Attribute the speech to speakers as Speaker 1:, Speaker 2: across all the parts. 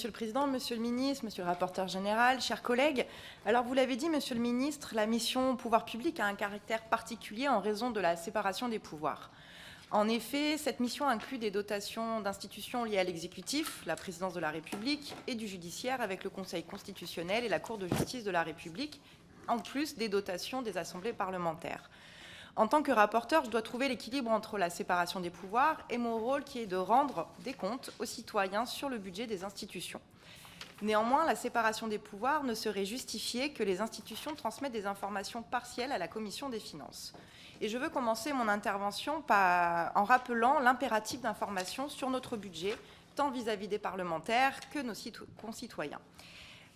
Speaker 1: Monsieur le Président, Monsieur le Ministre, Monsieur le rapporteur général, chers collègues. Alors, vous l'avez dit, Monsieur le Ministre, la mission pouvoir public a un caractère particulier en raison de la séparation des pouvoirs. En effet, cette mission inclut des dotations d'institutions liées à l'exécutif, la présidence de la République, et du judiciaire avec le Conseil constitutionnel et la Cour de justice de la République, en plus des dotations des assemblées parlementaires. En tant que rapporteur, je dois trouver l'équilibre entre la séparation des pouvoirs et mon rôle qui est de rendre des comptes aux citoyens sur le budget des institutions. Néanmoins, la séparation des pouvoirs ne serait justifiée que les institutions transmettent des informations partielles à la Commission des finances. Et je veux commencer mon intervention en rappelant l'impératif d'information sur notre budget, tant vis-à-vis des parlementaires que nos concitoyens.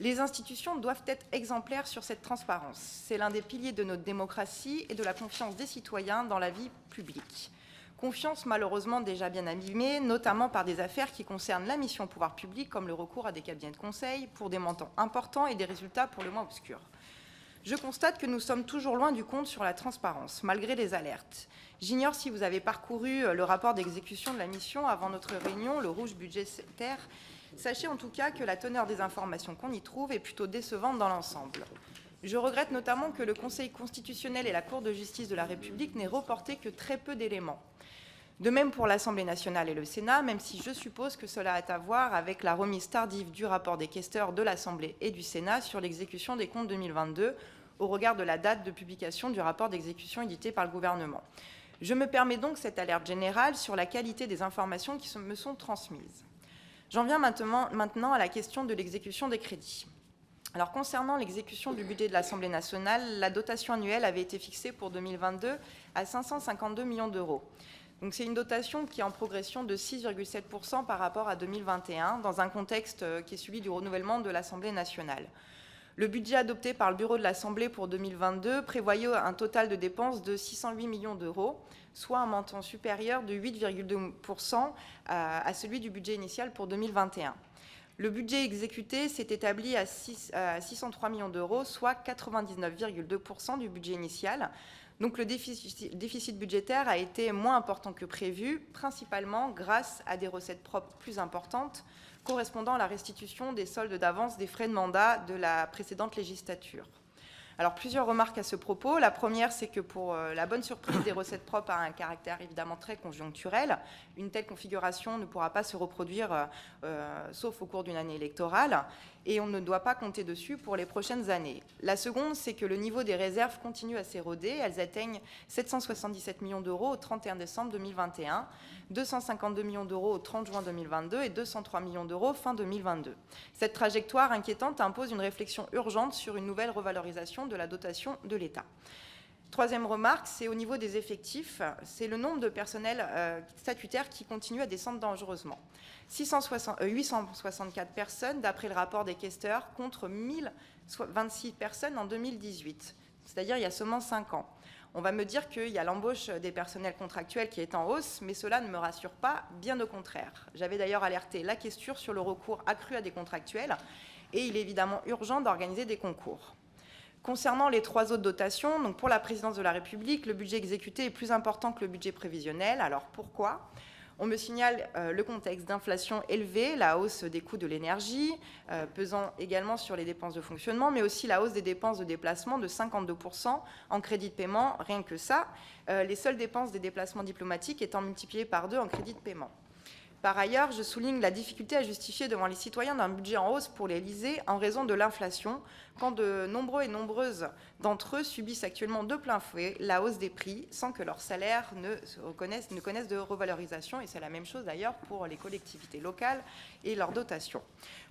Speaker 1: Les institutions doivent être exemplaires sur cette transparence. C'est l'un des piliers de notre démocratie et de la confiance des citoyens dans la vie publique. Confiance malheureusement déjà bien abîmée, notamment par des affaires qui concernent la mission pouvoir public, comme le recours à des cabinets de conseil pour des montants importants et des résultats pour le moins obscurs. Je constate que nous sommes toujours loin du compte sur la transparence, malgré les alertes. J'ignore si vous avez parcouru le rapport d'exécution de la mission avant notre réunion, le rouge budgétaire. Sachez en tout cas que la teneur des informations qu'on y trouve est plutôt décevante dans l'ensemble. Je regrette notamment que le Conseil constitutionnel et la Cour de justice de la République n'aient reporté que très peu d'éléments. De même pour l'Assemblée nationale et le Sénat, même si je suppose que cela a à voir avec la remise tardive du rapport des questeurs de l'Assemblée et du Sénat sur l'exécution des comptes 2022 au regard de la date de publication du rapport d'exécution édité par le gouvernement. Je me permets donc cette alerte générale sur la qualité des informations qui me sont transmises. J'en viens maintenant à la question de l'exécution des crédits. Alors, concernant l'exécution du budget de l'Assemblée nationale, la dotation annuelle avait été fixée pour 2022 à 552 millions d'euros. Donc, c'est une dotation qui est en progression de 6,7% par rapport à 2021, dans un contexte qui est celui du renouvellement de l'Assemblée nationale. Le budget adopté par le bureau de l'Assemblée pour 2022 prévoyait un total de dépenses de 608 millions d'euros, soit un montant supérieur de 8,2% à celui du budget initial pour 2021. Le budget exécuté s'est établi à 603 millions d'euros, soit 99,2% du budget initial. Donc le déficit budgétaire a été moins important que prévu, principalement grâce à des recettes propres plus importantes, correspondant à la restitution des soldes d'avance des frais de mandat de la précédente législature. Alors, plusieurs remarques à ce propos. La première, c'est que pour la bonne surprise des recettes propres a un caractère évidemment très conjoncturel. Une telle configuration ne pourra pas se reproduire, sauf au cours d'une année électorale, et on ne doit pas compter dessus pour les prochaines années. La seconde, c'est que le niveau des réserves continue à s'éroder. Elles atteignent 777 millions d'euros au 31 décembre 2021, 252 millions d'euros au 30 juin 2022 et 203 millions d'euros fin 2022. Cette trajectoire inquiétante impose une réflexion urgente sur une nouvelle revalorisation de la dotation de l'État. Troisième remarque, c'est au niveau des effectifs, c'est le nombre de personnels statutaires qui continue à descendre dangereusement. 864 personnes d'après le rapport des questeurs contre 1026 personnes en 2018, c'est-à-dire il y a seulement 5 ans. On va me dire qu'il y a l'embauche des personnels contractuels qui est en hausse, mais cela ne me rassure pas, bien au contraire. J'avais d'ailleurs alerté la questure sur le recours accru à des contractuels et il est évidemment urgent d'organiser des concours. Concernant les 3 autres dotations, donc pour la présidence de la République, le budget exécuté est plus important que le budget prévisionnel. Alors pourquoi ? On me signale le contexte d'inflation élevée, la hausse des coûts de l'énergie, pesant également sur les dépenses de fonctionnement, mais aussi la hausse des dépenses de déplacement de 52% en crédit de paiement, rien que ça, les seules dépenses des déplacements diplomatiques étant multipliées par 2 en crédit de paiement. Par ailleurs, je souligne la difficulté à justifier devant les citoyens d'un budget en hausse pour l'Élysée en raison de l'inflation, quand de nombreux et nombreuses d'entre eux subissent actuellement de plein fouet la hausse des prix sans que leurs salaires ne connaissent de revalorisation. Et c'est la même chose d'ailleurs pour les collectivités locales et leurs dotations.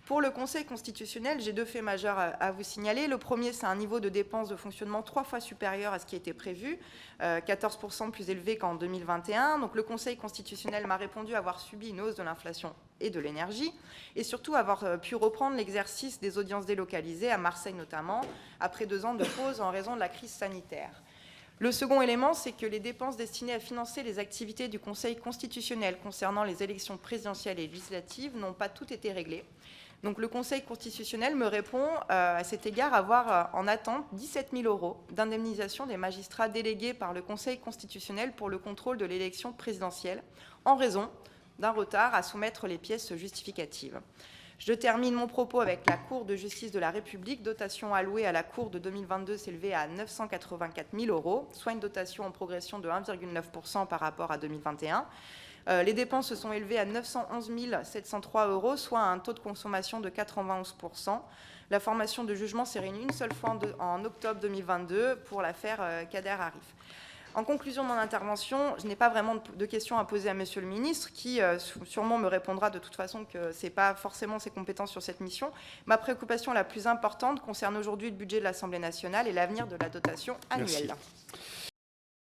Speaker 1: Pour le Conseil constitutionnel, j'ai 2 faits majeurs à vous signaler. Le premier, c'est un niveau de dépenses de fonctionnement 3 fois supérieur à ce qui était prévu, 14% plus élevé qu'en 2021. Donc le Conseil constitutionnel m'a répondu avoir subi une hausse de l'inflation et de l'énergie, et surtout avoir pu reprendre l'exercice des audiences délocalisées, à Marseille notamment, après 2 ans de pause en raison de la crise sanitaire. Le second élément, c'est que les dépenses destinées à financer les activités du Conseil constitutionnel concernant les élections présidentielles et législatives n'ont pas toutes été réglées. Donc le Conseil constitutionnel me répond à cet égard avoir en attente 17 000 € d'indemnisation des magistrats délégués par le Conseil constitutionnel pour le contrôle de l'élection présidentielle, en raison d'un retard à soumettre les pièces justificatives. Je termine mon propos avec la Cour de justice de la République. Dotation allouée à la Cour de 2022 s'élevait à 984 000 €, soit une dotation en progression de 1,9% par rapport à 2021. Les dépenses se sont élevées à 911 703 €, soit un taux de consommation de 91%. La formation de jugement s'est réunie une seule fois en octobre 2022 pour l'affaire Kader Arif. En conclusion de mon intervention, je n'ai pas vraiment de questions à poser à Monsieur le ministre, qui sûrement me répondra de toute façon que ce n'est pas forcément ses compétences sur cette mission. Ma préoccupation la plus importante concerne aujourd'hui le budget de l'Assemblée nationale et l'avenir de la dotation annuelle.
Speaker 2: Merci.